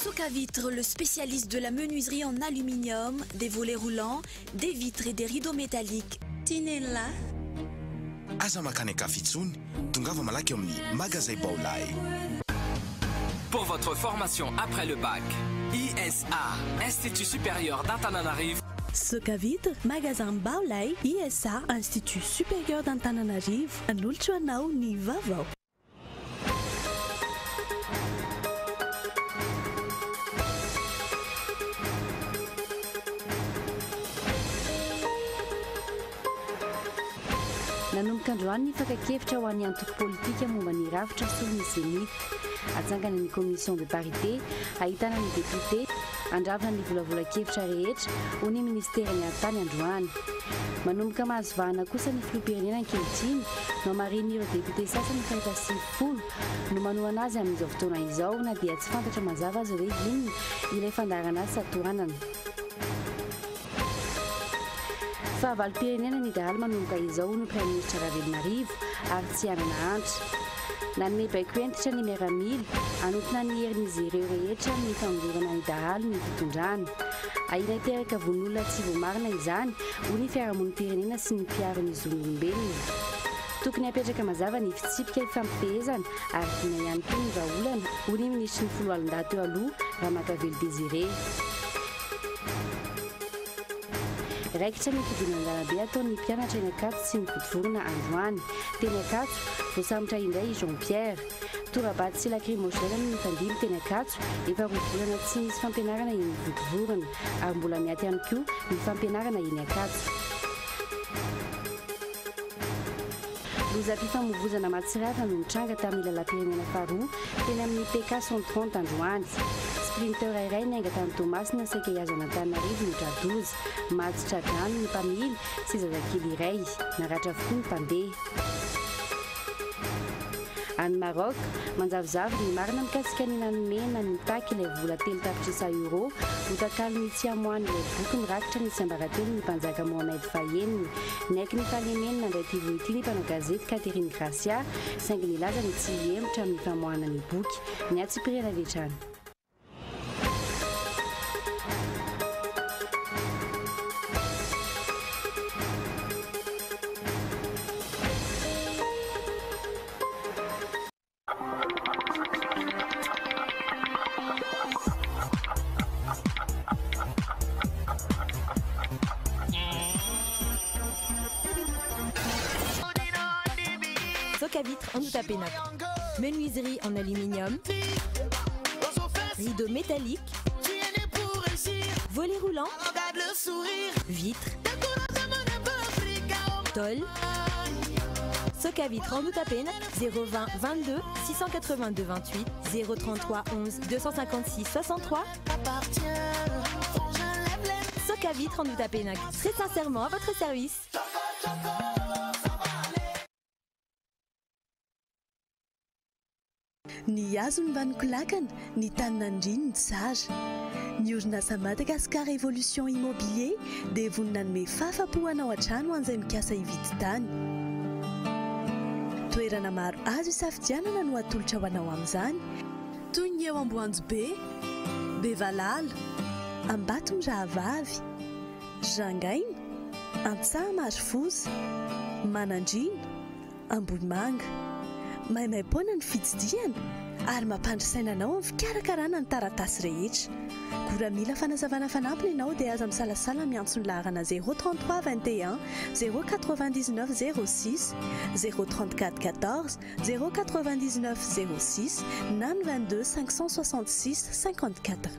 Socavitre, le spécialiste de la menuiserie en aluminium, des volets roulants, des vitres et des rideaux métalliques. Tinella. Aza makany Kafitsony, tongava malaky amin'ny magasin Baolay. Pour votre formation après le bac, ISA, Institut supérieur d'Antananarivo. Socavitre, magasin Baolay, ISA, Institut supérieur d'Antananarivo, an'olotro anao ny vaovao. Nanomboka androany ny fakakevitra ho an'ny antoko politika momba ny rafitra solon'ny Zénith. Atsangana ny commission de parité, ahitana ny député, andravana ny volavolan-kevitra rehetra ho ny ministera ny antany androany. Manomboka mahazovahana kosa ny filoham-pirenena ankehitriny no hamarin'ireo député sasany fahita 70 no manohana azy amin'izao fotoana izao na dia tsy fantatra mazava azy hoe inona ilay fandarana azy satoanana. Fahavalo-pirenena midiraly manomboka izao no Prime Ministre Ravelonarivo ary tsy hanana antra. Nanome baiko entitra ny miaramila anotina ny herin'izy ireo rehetra ny famorona ny dahalo ny fitondrana. Ahina teraka von'olona tsy voamarina izany ho ny fiarahamonim-pirenena sy ny mpiaro-ny zon'olombelona. Tokony hapetraka mazava ny fitsipika ifampifehezana ary tiana ihany koa ny vahaolana ho ny ministry ny folo alin-daty eo aloha Ramakavelo Désiré. Raikitra ny fidinan-darabe ataon'ny mpianatra eny Ankatso sy ny vodivorona androany. Teny Ankatso, voasambotra indray Jean-Pierre. Torabaty sy lacrymogène ny mifandimby teny Ankatso, efa roa volana tsy misy fampianarana eny vodivorona ary mbola miaty ihany koa ny fampianarana eny Ankatso. Lozam-pifamoivoizana mahatsiraka no nitranga tamin'ny lalam-pirenena faharoa teny amin'ny PK 130 androany. Sprinter iray nainga tany Tomasina saika hiazana Antananarivo ny tradozy, matotra drano ny mpamily sy zazakely iray, naratra avokoa ny mpandeha. Any Maroc, manjavozavo ny marina mikasika ny nanomena ny mitaky ilay vola 3 tapitrisa euro ho takalo ny tsy hamoany ilay boky mirakitra ny tsiambaratelo ny mpanjaka Mohamed Fayeniny. Naiky ny falemenina andray tivo ity ny mpanao gazety Catherine Gracia, saingy nilaza ny tsy emotra amin'ny famoahana ny boky. Ny atsipirena vetrany. Socavitre en Outapénac. Menuiserie en aluminium. Rideaux métalliques. Volets roulants. Vitres. Tôle. Socavitre en Outapénac. 020 22 682 28 033 11 256 63. Socavitre en Outapénac. Très sincèrement à votre service. Ny hazo ny vanoko lakana, ny taninandriny ny tsara. Ny orinasa Madagascar Evolution Immobilier dia vonina anome fahafa-po anao an-trano an'izay mikasa hividy tany. Toerana maro azo isafidianana no atolotra ho anao amin'izany, toy ny eo Amboanjobe, Bevalala, Ambatondrahavavy, Jangaina, Antsahamarifosy, Manandrina, Ambohimanga. Maimaimpona ny fitsidiana ary mampandrisaina anao amin'ny fikarakarana ny taratasy rehetra. Gora mila fanazavana fanampiny ianao dia aza misalasala miantso ny laharana 033 21 099 06 034 14 099 06 na 22 566 54.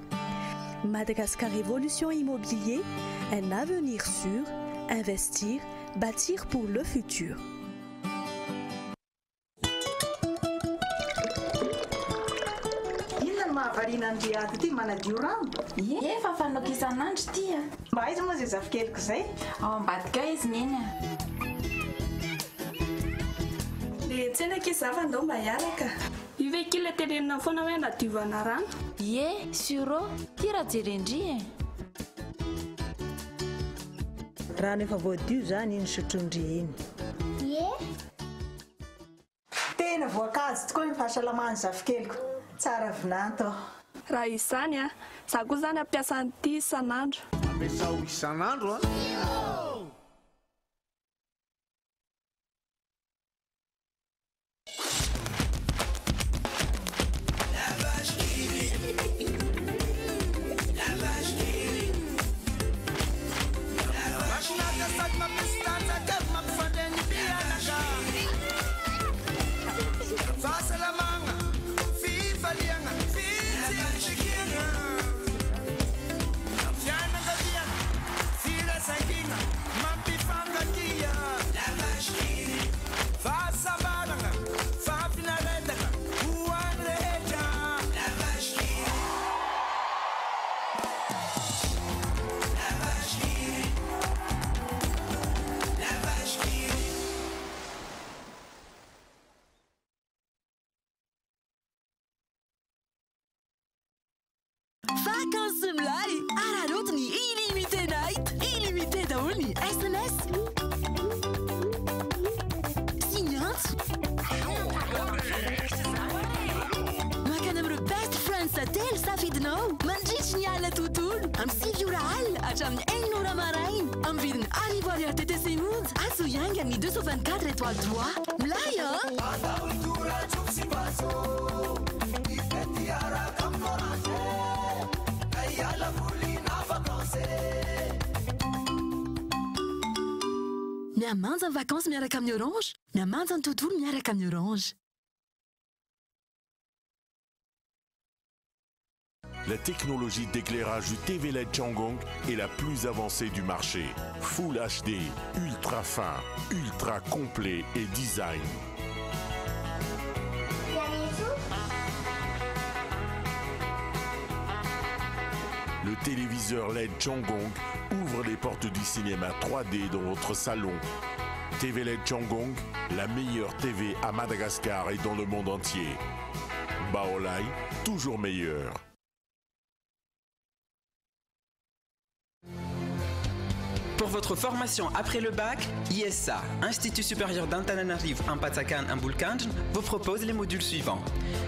Madagascar Évolution Immobilier, un avenir sûr, investir, bâtir pour le futur. Mahavarina ty manadio rano. Efa fanokisan'andro tia. Mba aiza moa zay zafikeliko zay? Ao ambadika izy neny. Le tsena ke zava ndao mba hiaraka. Ive kila terenina foana hoe nadiovana rano. Ye, suro, tira jerendri. Rano efa voadio zany iny sotrondry iny. Ye. Tena voankazo tokoa ny fahasalamany zafikeliko. Tsara vinanto. raha izany a za koa zany ampiasa an'ity isan'andro. Ampiasao isan'andro a? Vacances mlay ararotiny illimité night illimité daholo ny SMS signante makany amiro best friends atel safidinao mandritry ny ala tontolo am 6 ora alina hatramin'ny 1 ora maraina am vidiny arivo ariary TTC monja azo iangany 224 étoiles 3 mlay miamanja ny vacances miaraka amin'ny Orange, miamanja ny tontolo miaraka amin'ny Orange. La technologie d'éclairage du TV LED Changong est la plus avancée du marché. Full HD, ultra fin, ultra complet et design. Le téléviseur LED Changong ouvre les portes du cinéma 3D dans votre salon. TV LED Changong, la meilleure TV à Madagascar et dans le monde entier. Baolai, toujours meilleur. Pour votre formation après le bac, ISA, Institut supérieur d'Antananarivo Ampatsakan Ambulkanj, vous propose les modules suivants.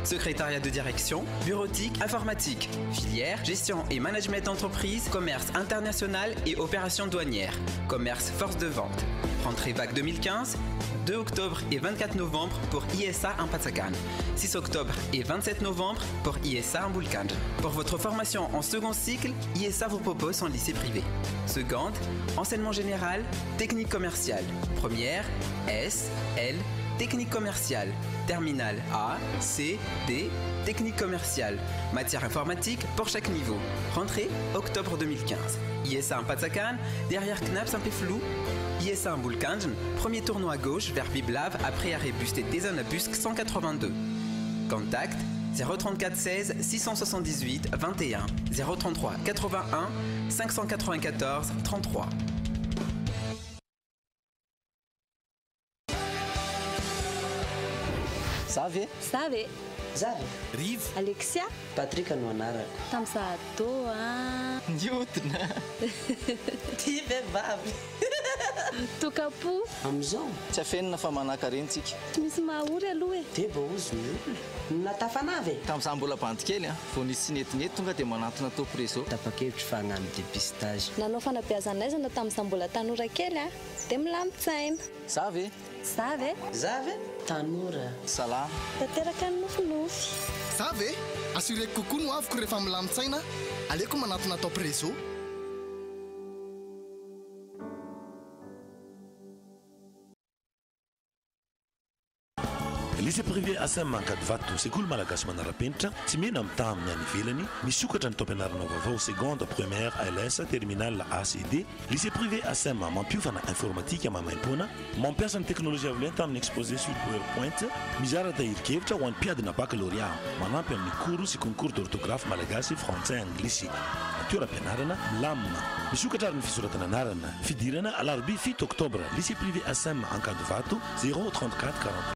Secrétariat de direction, bureautique, informatique, filière, gestion et management d'entreprise, commerce international et opérations douanières, commerce force de vente. Rentrée bac 2015, 2 octobre et 24 novembre pour ISA Ampatsakan, 6 octobre et 27 novembre pour ISA Ambulkanj. Pour votre formation en second cycle, ISA vous propose son lycée privé. Seconde, enseignement général, technique commerciale. Première, S, L, technique commerciale. Terminale A, C, D, technique commerciale. Matière informatique pour chaque niveau. Rentrée, octobre 2015. ISA Ampatsakan, derrière Knaps un peu flou. ISA Ambulkanj, premier tournant à gauche vers Biblav après arrêt bus Tézanabusque 182. Contact 034 16 678 21 033 81 594 33. Savy? Savy. Zary. Rive. Alexia. Patrick no anarako. Tamsato Newton. Ty vehivavy. Tokapo. Amizao. Tsy afenina fa manankarentsika. Tsy misy mahaory aloha e. Dia bozy natafanavy. Tamin'izaho mbola bandy kely vao nisy sinetiny tonga dia manantona topreso. Tapa-kevitry fa hagnano dépistage. Nanao fanabeazanaizana tamin'izaho mbola tanora kely dia milamin-tsaina. Zavy. Zavy. Zavy. Tanora. Salama. Tanteraka ny nofinofy. Zavy. Assureko kokoa no aviko rehefa milamin-tsaina. Aleko manatona top réseau. Lycée privé Assam Mankadvato, sekoly malagasy manara-penitra, tsy mena mitaha amin'ny any ivelany, misokatra ny taom-pianarana vaovao seconde, première, ALS, terminale, ACD. Lycée privé Assam mampiofana informatique mamaim-poana, mampiasa ny teknolojia avolenta amin'ny exposé sur PowerPoint, mizara tahiri-kevitra ho an'ny mpiadina baccalauréat, manampy amin'ny cours sy concours d'orthographe malagasy, français, anglisy. Toeram-pianarana milamina, misokatra ary ny fisoratana anarana, fidirana alarobia 7 octobre, lycée privé Assam Mankadvato 034 40.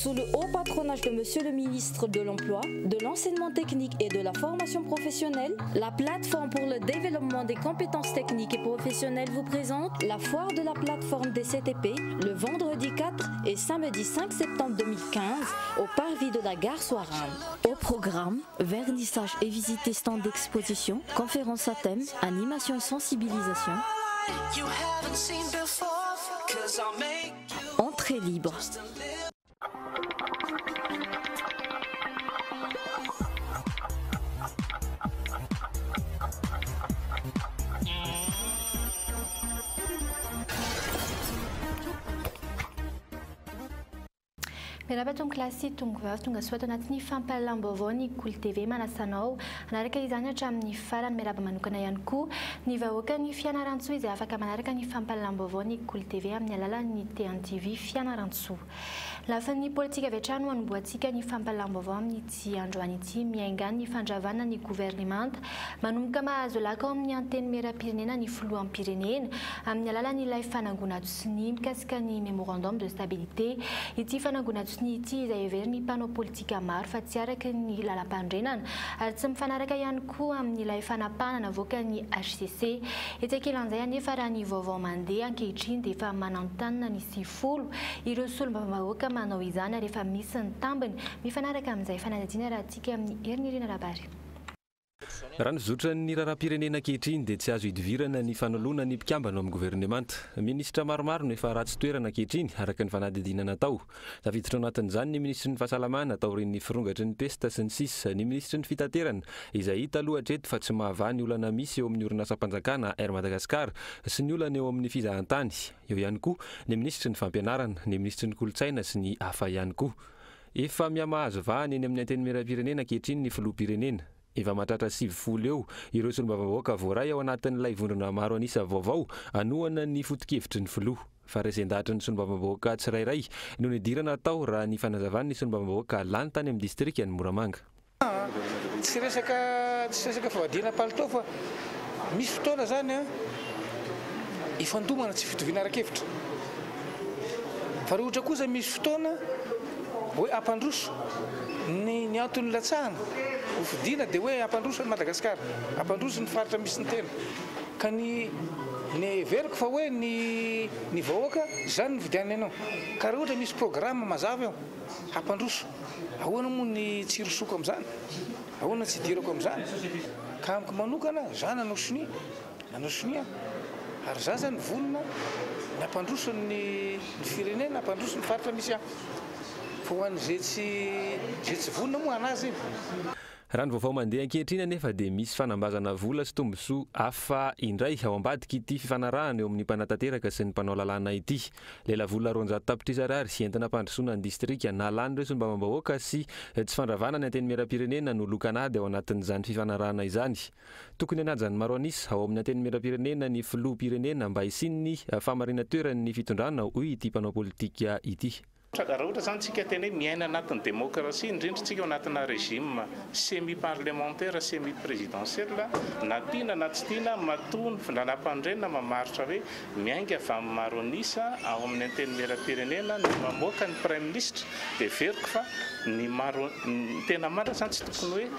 Sous le haut patronage de Monsieur le ministre de l'Emploi, de l'Enseignement technique et de la formation professionnelle, la plateforme pour le développement des compétences techniques et professionnelles vous présente la foire de la plateforme des CTP le vendredi 4 et samedi 5 septembre 2015 au parvis de la gare Soirane. Au programme, vernissage et visiter stand d'exposition, conférences à thème, animation et sensibilisation. Entrée libre. Mirabatong klase tonga soato anatin'ny fampahalalam-baovao ny Kolo TV manasanao anaraka izany hatramin'ny farany miraba manokana ihany koa ny vahoaka ny fianaran-tsoa izay afaka manaraka ny fampahalalam-baovao ny Kolo TV amin'ny alalan'ny TNTV fianaran-tsoa. Lafan'ny politika avy hatrany manomboantsika ny fampahalalam-baovao amin'ity androany ity miainga ny fandravana ny gouvernemanta manomboka mahazo laka ao amin'ny anteny mera-pirenena ny filohampirenena amin'ny alalan'ilay fanangonatosiny mikasika ny memorandum de stabilité. Ity fanangonatosiny ity izay heveriny mpanao politika maro fa tsy araka ny lalam-pandrenana ary tsy mifanaraka ihany koa amin'ilay fanapahana avoaka ny HCC. Etsikelan'izay anefa raha ny vaovao mandeha ankehitriny dia efa mananontanina ny 90 ireo solombavambahoaka manao izany rehefa misy ny tambiny mifanaraka amin'izay fanadadiana raha tika amin'ny herinirina rabary. Raha nizotra ny raharaham-pirenena ankehitriny dia tsy azo hidivirana ny fanoloana ny mpikambana amin'ny gouvernemanta. Minisitra maromaro no efa ratsy toerana ankehitriny araka ny fanadidina natao. Tafiditra ao anatin'izany ny ministry ny fahasalamana atao reny firongatry ny pesta sy ny sisa, ny ministry ny fitaterana izay hita aloha hatreto fa tsy mahavà ny olana misy eo amin'ny orinasa-mpanjakana Air Madagascar sy ny olana eo amin'ny fizahantany. Eo ihany koa ny ministry ny fampianarana, ny ministry ny kolotsaina sy ny hafa ihany koa. Efa miamahazo vahany eny amin'ny anteny mera-pirenena ankehitriny ny filoham-pirenena. Efa mahatratra 70 eo ireo solombavambahoaka voaray ao anatin'ilay vondrona maro anisa vaovao anohana ny foto-kevitry ny filoha. Fa resendahatry ny solombavambahoaka tsirairay no nidirana tao raha ny fanazavan'ny solombavambahoaka lany tany amin'ny distrika ny Moramanga. Tsy resaka fahadiana palitao fa misy fotoana zany ifandomana tsy fitoviana ara-kevitra. Fa rehefa ohatra kosa misy fotoana hoe ampandroso ny antony latsahana fidiana dia hoe ampandroso ny Madagasikara, ampandroso ny faritra misy ny tena. Ka ny veriko fa hoe ny vahoaka zany ny vidiana ianao. Ka rehefa ohatra misy programme mazava eo ampandroso, ahoana moa ny tsirosoko amin'izany, ahoana tsy idirako amin'izany. Ka amiko manokana za nanao sonia ary za zany volona ny ampandroso ny firenena, ampandroso ny faritra misy aho. Fa ho an'izay tsy volona moa anazy iny. Raha ny vaovao mandeha ankehitriny anefa dia misy fanambazana vola sy tombosoa hafa indray ao ambadika ity fifanarahana eo amin'ny mpanatanteraka sy ny mpanao lalàna ity. Lela vola 200 tapitrisa ariary sy entina pandrosoana ny distrika nalany ireo solombavambahoaka sy tsy fandravana ny anteny mera-pirenena no lokanady ao anatin'izany fifanarahana izany. Tokony anajany maro anisa ao amin'ny anteny mera-pirenena ny filoham-pirenena mba hisin'ny famarina toeran'ny fitondrana hoy ity mpanao politika ity. Raha ohatra zany tsika tena hoe miaina anatin'ny démocratie indrindra tsika ao anatina régime semi parlementaire semi présidentielle na tiana na tsy tiana matony lalam-pandrenana mamaritra hoe miainga avy amin'ny maro anisa ao amin'ny anteny mera-pirenena ny mamoaka ny prime ministre dia veriko fa ny tena marina zany tsy tokony hoe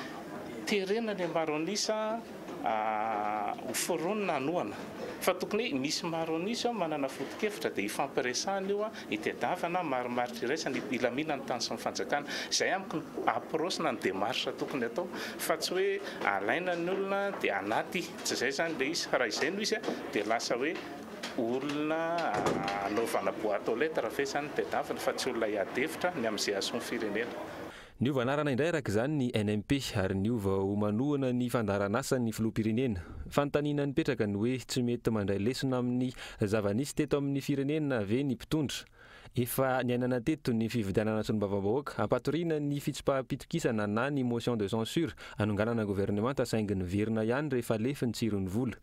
terena ny maro anisa ho foronina anoana. Fa tokony misy maro anisa manana foto-kevitra dia ifampiresahana io itadiavana marimaritra iraisana ilamina ny tany sy ny fanjakana. Izay amiko aprosina ny démarche tokony atao fa tsy hoe alaina ny olona dia anaty tsy izay zany ilay izy. Raha izay no izy dia lasa hoe olona anaovana boîte aux lettres ve zany tadiavana fa tsy olona hiadevitra ny amin'izay asony firenena. Niova anarana indray araka izany ny NMP ary niova ho manohana ny fandaranasa ny filoham-pirenena. Fanontaniana nipetraka ny hoe tsy mety mandray lesona amin'ny zava-nisy teto amin'ny firenena ve ny mpitondra. Efa niainana teto ny fividianana solombavambahoaka hampatoriana ny fitsipaham-pitokisana na ny motion de censure anonganana gouvernemanta saingy ny verina ihany rehefa lefi ny tsirony vola.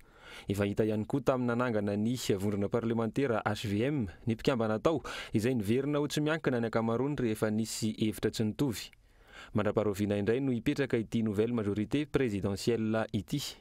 Efa hita ihany koa tamin'ny nanangana ny vondrona parlementaire HVM ny mpikambana tao izay niverina ho tsy miankina ny ankamaroany rehefa nisy hevitra tsy nitovy. Mandra-paroviana indray no hipetraka ity nouvelle majorité présidentielle ity.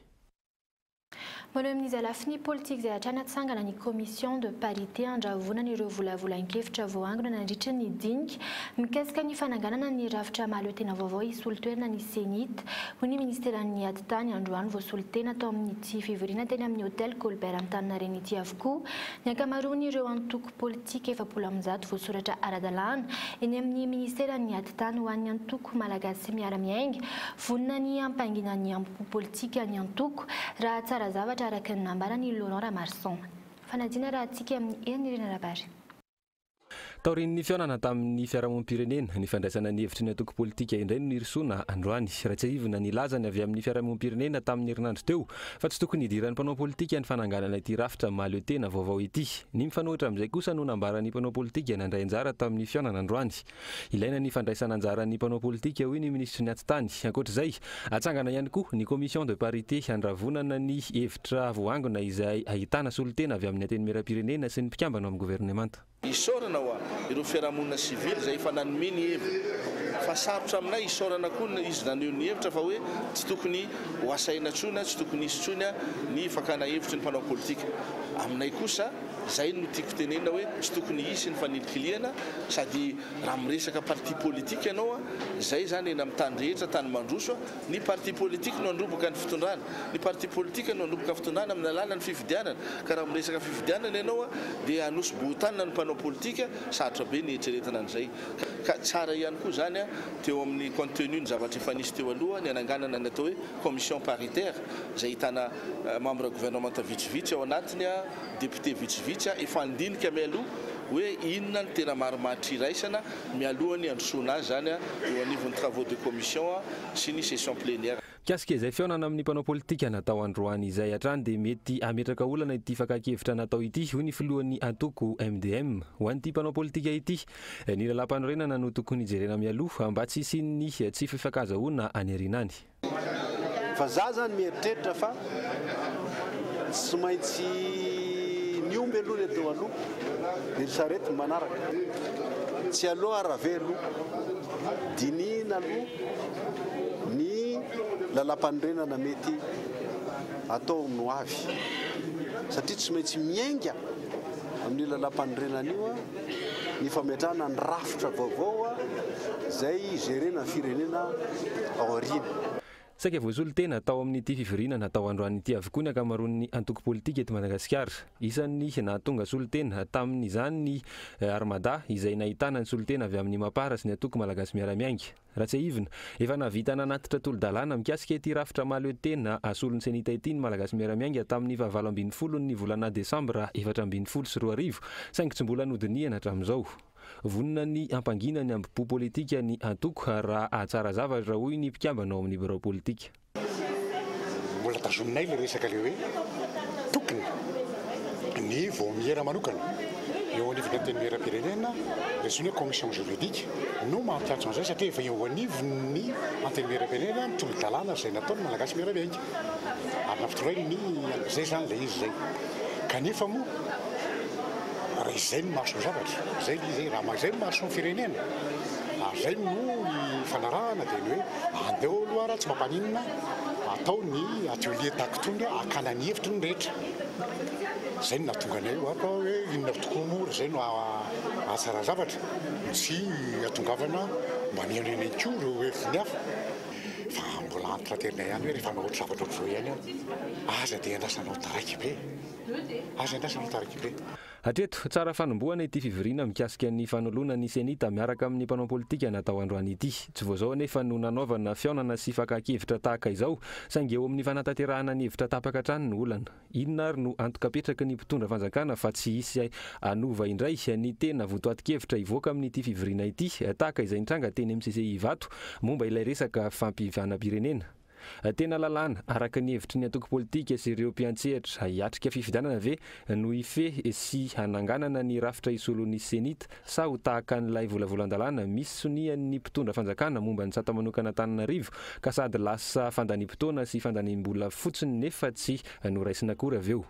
Voaleo amin'izy alafiny politika izay hatrany atsangana ny commission de parité andrahonana ireo volavolan-kevitra voangona nandritra ny dinika mikasika ny fananganana ny rafitra mahaloatena vaovao isolitoerana ny senita ho ny ministeran'ny aditany androany voasolitena atao amin'ny ity fivoriana teny amin'ny hôtel Colbert amin'ny Antaninarenina ity avokoa ny ankamaroany ireo antoko politika 700 voasoratra ara-dalàna eny amin'ny ministeran'ny aditany ho an'ny antoko malagasy miara-miainga vonona ny ampanginan'ny ampo politika ny antoko raha tsara zavatra araka ny nambarany Laurent Ramarson. Fanadina raha antsika amin'ny Irina Rabary. Taorin'ny fiaonana tamin'ny fiarahamonim-pirenena ny fandraisana ny hevitry ny antoko politika indray no nirisona androany raha tsy ahivina ny lazany avy amin'ny fiarahamonim-pirenena tamin'ny herinandro teo fa tsy tokony hidiran'ny mpanao politika ny fananganana ity rafitra mahaloatena vaovao ity. Ny mifanohitra amin'izay kosa no nambaran'ny mpanao politika nandray anjara tamin'ny fiaonana androany. Ilaina ny fandraisana anjaran'ny mpanao politika hoy ny ministry ny atitany. Ankoatr'izay atsangana ihany koa ny commission de parité handravonana ny hevitra voangona izay ahitana solitena avy amin'ny anteny miaram-pirenena sy ny mpikambana amin'ny gouvernemanta. Isorana ho iರೋ fiarahamonina sivily izay efa nanome ny hevitra fa sarotra aminay isorana koa izy naneho ny hevitra fa hoe tsy tokony ho asaina tsona tsy tokony hisy tsony ny fakana hevitry ny mpanao politika. Aminay kosa izay no tiako tenena hoe tsy tokony hisy ny fanilikiliana sady raha miresaka parti politika ianao izay zany eny amin'ny tany rehetra tany mandroso ny parti politika no androboka ny fitondrana ny parti politika no androboka fitondrana amin'ny alalan'ny fifidianana ka raha miresaka fifidianana ianao dia anosy botanina ny mpanao politika sarotra be ny eritreretana an'izay ka tsara ihany koa zany teo amin'ny contenu ny zavatra efa nisy teo aloha ny ananganana ny atao hoe commission paritaire izay hitana membre gouvernementa vitsivitsy ao anatiny député vitsivitsy efa andinika mialoha hoe inona ny tena marimaritra iraisana mialohany androsoana azy zany eo anivon'ny travaux de commission sy ny session plénière. Kasika izay fiaonana amin'ny mpanao politika natao androany izay hatrany dia mety ametraka olana ity fakakevitra natao ity hoy ny filohan'ny antoko MDM ho an'ity mpanao politika ity. Ny lalam-panorenana no tokony hijerena mialoha mba tsy hisy tsy fifankazahoana any arinany. Fa za zany mieritreritra fa tsy maintsy niomby aloha ny teo aloha dia ny sarety manaraka tsy aloha arave aloha dinina aloha ny lalam-panorenana mety atao no avy satria tsy maintsy miainga amin'ny lalam-panorenana io ny fametrahana ny rafitra vaovao izay gerena firenena ao aoriana. Saika voasolitena atao amin'ity fivoriana natao androany ity avokoa ny ankamaroan'ny antoko politika eto Madagasikara. Isan'ny nahatonga solitena tamin'izany ny Armada izay nahitana ny solitena avy amin'ny Mapara sy ny antoko malagasy miara-miainga. Raha tsy ahivina efa navita nanatitra tolo-dalàna mikasika ity rafitra mahaloatena asolon'ny senita ity ny malagasy miara-miainga tamin'ny 29 ny volana Desambra 2024 saingy tsy mbola nodinihana hatramin'izao. Vonona ny ampangina ny ambo politika ny antoko raha atsara zavatra hoy ny mpikambana ao amin'ny bureau politika. Mbola tazoninay le resaka le hoe tokony ny voamiera manokana eo anivony teny miaram-pirenena lesony hoe commission juridique no mampiatso an'izay satria efa eo anivony anteny miaram-pirenena ny tolo-dalàna izay nataony malagasy miara-miainga ary nafitonay ny zay zany le izy zay kanefa moa raha izay no mahaso zavatra zay raha zay no mahaso ny firenena zay no fanarahana dia ny hoe andeo aloha raha tsy mampaninina atao ny atelier takotony akana ny hevitry ny rehetra zay no nahatonga anay oaka hoe inona tokoa mora zay no atsara zavatra tsy atongavana mba miainana koa ireo hevitry ny hafa fa mbola antitraterinay ihany hoe rehefa naohatry zavatra ohatr'izao ihany aza dia andrasanao taraiky be Hatreto tsara fanombohana ity fivoriana mikasika ny fanoloana ny senita miaraka amin'ny mpanao politika natao androany ity. Tsy voazao anefa no nanaovana fiaonana sy fakakevitra tahaka izao saingy eo amin'ny fanatanterahana ny hevitra tapaka hatrany ny olana. Inona ary no antokapetraka ny mpitondra fanjakana fa tsy hisy anova indray ny tena votoatikevitra ivoaka amin'ity fivoriana ity tahaka izay nitranga teny MCCI Ivato momba ilay resaka fampivanam-pirenena. Tena lalàna araka ny hevitry ny antoko politika sy ireo mpiantsehatra hiatrika fifidianana ve no ife sy hananganana ny rafitra isolon'ny senita sa ho tahaka n'ilay volavolan-dalàna misy sonian'ny mpitondra fanjakana momba ny sata manokana Antananarivo ka sady lasa fandaniam-potoana sy fandaniam-bola fotsiny nefa tsy noraisina akory avy eo.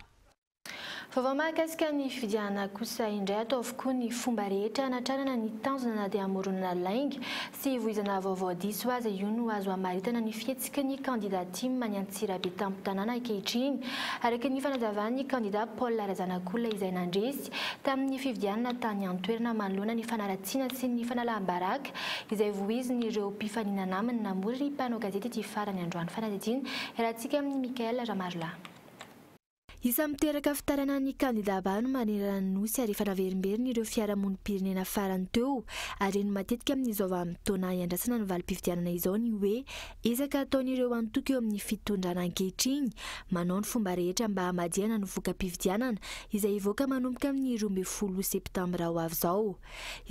Vaovao mahakasika ny fidiana kosa indray atao avokoa ny fomba rehetra hanatranana ny tanjona dia hamoronana lainga sy voizana vaovao diso azy io no azo hamaritana ny fihetsiky ny candidat ny Antsirabe tampon-tanàna ankehitriny araka ny fanazavany candidat Paul Razanak'olona izay nandresy tamin'ny fividianana tany an-toerana manoloana ny fanaratsiana sy ny fanalam-baraka izay voiziny ireo mpifaninana aminy namory ny mpanao gazety ty farany androany fanadidina rahantsika amin'ny Mikael Ramarla. Isa miteraka fitarana ny candidat bano manerana ny nosy ary efa naverimberiny ireo fiarahamonim-pirenena farany teo ary ny matetika amin'izao amin'ny taona iandrasana ny valim-pifidianana izao ny hoe ezaka ataon'ireo antoky eo amin'ny fitondrana ankehitriny manao ny fomba rehetra mba hamadiana ny voka-pifidianana izay ivoaka manomboka amin'ny 12 septambra ho avy izao.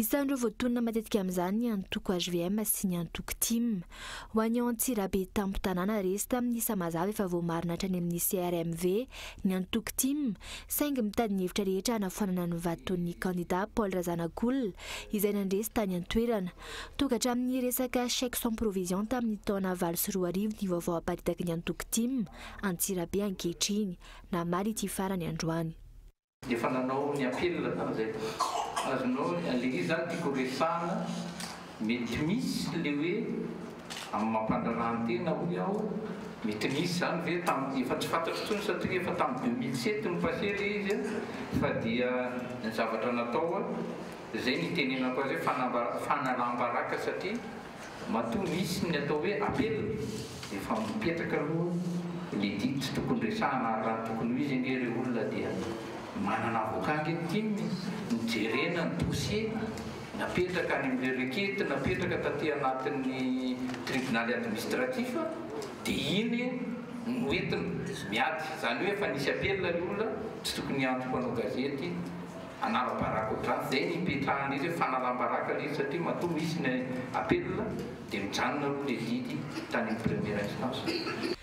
Isan'ireo voatonona matetika amin'izany ny antoko HVM sy ny antoko TIM. Ho an'ny Antsirabe tampon-tanàna resy tamin'ny isa mazava efa voamarina hatrany amin'ny CRMV ny antoko TIM saingy mitady ny hevitra rehetra hanafoanana ny vaton'ny candidat Paul Razanak'olona izay nandresy tany an-toerana tokatra amin'ny resaka chèque sans provision tamin'ny taona 2024 ny vaovao aparitaky ny antoko TIM Antsirabe ankehitriny namaly ity farany androany. Efa nanao ny apelina tamin'izay azonao le zany tiako resahana mety misy le hoe amin'ny mampandrarahantena hoy aho mety misy zany ve tamin'ny efa tsy fantatro tsony satria efa tamin'ny 2007 no passé le izy fa dia ny zavatra natao zay ny tenenako azy fanalam-baraka satria matoa misy ny atao hoe apelina efa mipetraka aloha le didy tsy tokony resahana raha tokony izy ny ireo olona dia manana avokangy tiny nijerena ny dossier napetraka any amin'le requête napetraka taty anatin'ny tribunal administratif dia iny noentina miady zany hoe efa nisy apelina ny olona tsy tokony antoko anao gazety analam-baraka ohatrany zay ny ipetrahana izy hoe fanalam-baraka le izy satria matoa misy ny apelina dia mijanona aloha le didy tany amin'ny première instance.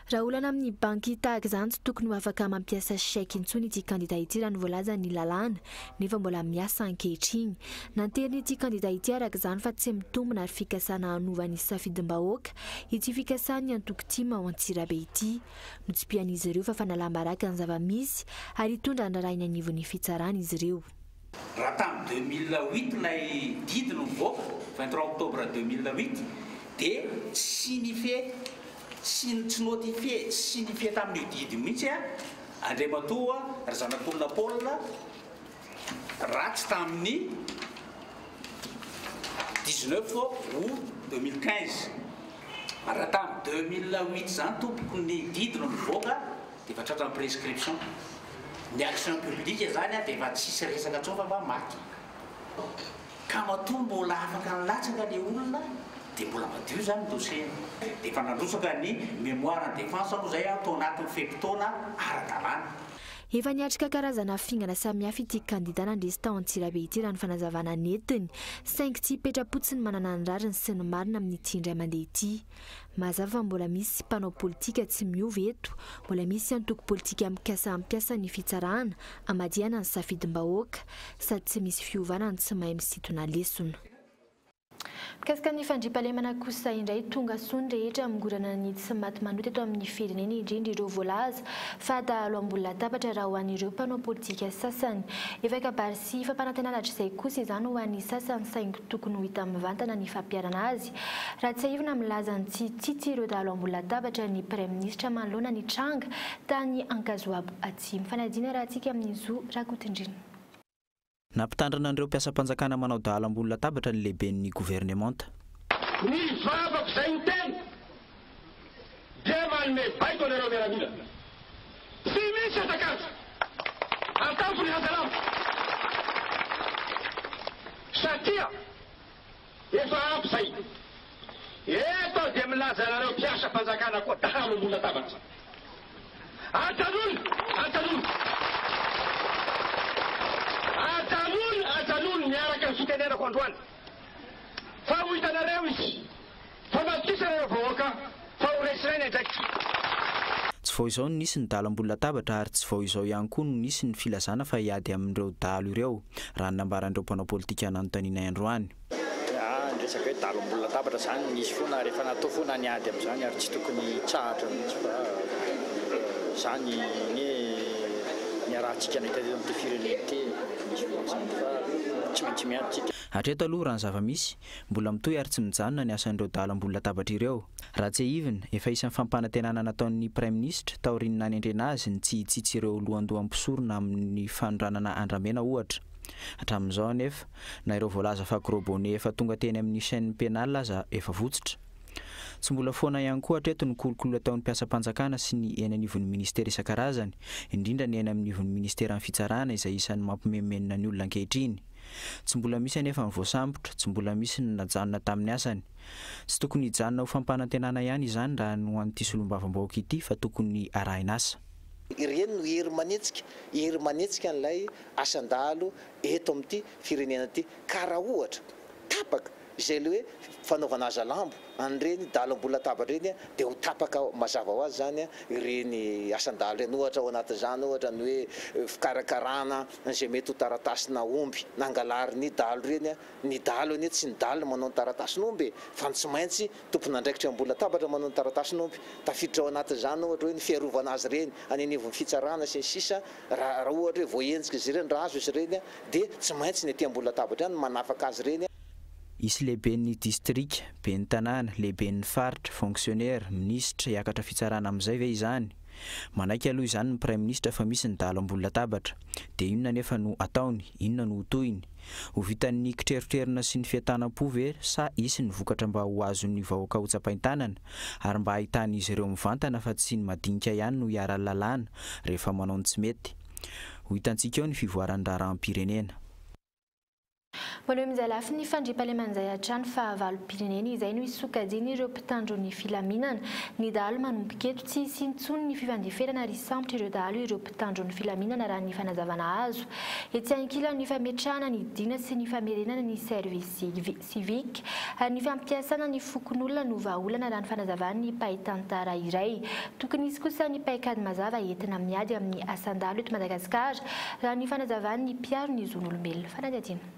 Raha olana amin'ny banky tahaka izany tsy tokony ho afaka mampiasa chèque intsony ity candidat ity raha ny voalaza ny lalàna nefa mbola miasa ankehitriny. Nanteriny ity candidat ity araka izany fa tsy mitombona ary fikasana hanova ny safidim-bahoaka ity fikasany antoko TIM ao Antsirabe ity notsipian'izy ireo fa fanalam-baraka ny zava-misy ary hitondra andrarahiny anivon'ny fitsarana izy ireo. Raha tamin'ny 2008 ilay didy no mivoaka 23 octobre 2008 dia signifie tsy notifie signifie tamin'io didy mihitsy Andriamatoa Razanak'olona Paul ratsy tamin'ny 19 août 2015 raha tamin'ny 2008 zany tompoko ny didy no mivoaka dia efa tratra ny prescription ny action publique zany dia efa tsisy resaka tsony fa mba maty ka matoa mbola afaka nilatsaka le olona dia mbola madio zany dossier dia efa nandrosaka ny mémoire en défense moa zay atao anatin'ny fepitaona ara-dalàna. Efa niatrika karazana fingana samihafa ity candidat nandresy tao Antsirabe ity raha ny fanazavana netiny saingy tsy hipetra-potsiny manana ny rariny sy ny marina amin'ity indray mandeha ity. Mazava fa mbola misy mpanao politika tsy miova eto, mbola misy antoko politika mikasa ny fitsarana amadiana ny safidim-bahoaka sady tsy misy fiovana ny tsy mahay misintona lesona. Mikasika ny fandriampahalemana kosa indray tonga sony rehetra migorana ny tsy maty manoty eto amin'ny firenena indrindra ireo voalaza fa dahalo ambony latabatra raha ho an'ireo mpanao politika sasany efa kabary sy fampanantenana hatr'izay kosa izany ho an'ny sasany saingy tokony ho hita mivantana ny fampiarana azy raha tsy ahivina milaza ny tsitsitsy ireo dahalo ambony latabatra ny premier ministre manoloana ny tranga tany Ankazoabo Atsimo. Fanadina raha antsika amin'izo Rakotondrina. Nampitandrana an'ireo mpiasam-panjakana manao dahalo ambony latabatra ny lehiben'ny gouvernemanta. Ny vavako izay ny teny dia manome baiko anareo miaramila. Tsy misy azak'azy atampo ny hazalamo satria efa ampy zay eto dia milaza anareo mpiasa-panjakana koa dahalo ambony latabatra. Ajanony miaraka ny fitenenako androany fa ho hitanareo izy fa matkisareo vahoaka fa ho resiraina ndraiky. Tsy vao izao no nisy ny dahalo ambony latabatra ary tsy vao izao ihany koa no nisy ny filazana fa hiady amin'ireo dahalo ireo raha nambaran'ireo mpanao politika nanontaniana androany. Ny resaka hoe dahalo ambony latabatra zany nisy foana rehefa natao foana ny ady amin'izany ary tsy tokony tsahatra mihitsy fa zany ny niarahantsika nahita amin'ny firenena ty misy foan'izany fa tsy maintsy miantsika. Hatreto aloha raha ny zava-misy mbola mitohy ary tsy mijanona ny asan'ireo dalam-bola latabatra ireo. Raha tsy ivina efa isan'ny fampanantenana nataon'ny Prime Ministre taoriana nanendrena azy ny tsy hitsitsy ireo lohandohampisorona amin'ny fanoranana andramena ohatra. Hatramin'izao anefa na ireo voalaza fa gros bonnet efa tonga teny amin'ny chaîne pénale aza efa votsitra. Tsy mbola foana ihany koa hatreto ny kolokolo ataon'ny mpiasa-panjakana sy ny eny anivon'ny ministera isan-karazany, indrindra ny eny amin'nivon'ny ministera amin'ny fitsarana izay isan'ny mampimemenina ny olona ankehitriny. Tsy mbola misy anefa ny voasambotra, tsy mbola misy ny najanona tamin'ny asany. Tsy tokony hijanona ho fampanantenana ihany izany raha no an'ity solombavam-bahoaka ity fa tokony arahina asa. Ireny no hery manetsika n'ilay asandalo eto amin'ity firenena ity ka raha ohatra tapaka izay le hoe fanaovana aza lambo an'ireny dalam-bola latabatra reny dia ho tapaka mazava ho azy zany ireny asandalo reny ohatra ao anatin'izany ohatra ny hoe fikarakarana izay mety ho taratasina omby nangalary ny dalo reny ny dalo eny tsy ny dalo manao ny taratasina omby fa tsy maintsy tompon'andraikitra am-bola latabatra manao ny taratasina omby tafiditra ao anatin'izany ohatra hoe ny fiarovana azy reny any anivon'ny fitsarana sy ny sisa raha ohatra hoe voahenjika izy ireny raha azo izy reny dia tsy maintsy ny aty am-bola latabatra ihany manafaka azy reny. Isy lehiben'ny distrika, ben'ny tanàna, lehiben'ny faritra, fonctionnaire, ministra hiakatra fitsarana amin'izay ve izany? Manaiky aloha izany ny Prime Ministre fa misy ny dalam-bola latabatra. Dia inona nefa no ataony, inona no tohiny? Ho vitan'ny kitrerotrerona sy ny fiatanam-po ve sa isy ny vokatra mba ho azon'ny vahoaka ho tsapain-tanana ary mba ahitan'izy ireo mivantana fa tsy ny madinika ihany no hiara lalàna rehefa manao ny tsy mety. Ho hitantsika eo ny fivoaran'ny raharaham-pirenena. Maloha amin'izay lafy ny fandriam-pahalemana hatrany fahavalo-pirenena izay no isokajiny ireo mpitandro ny filaminana ny dahalo manomboka eto tsy hisy intsony ny fifandeferana ary sambotra ireo dahalo ireo mpitandro ny filaminana raha ny fanazavana azo. Etsy ankila ny fametrahana ny dina sy ny famerenana ny service civique ary ny fampiasana ny fokon'olona no vahaolana raha ny fanazavana ny paitantara iray. Tokony isy kosa ny paikady mazava entina miady amin'ny asandalo eto Madagasikara raha ny fanazavana ny mpiaro ny zon'olombelona. Fanadihadiana.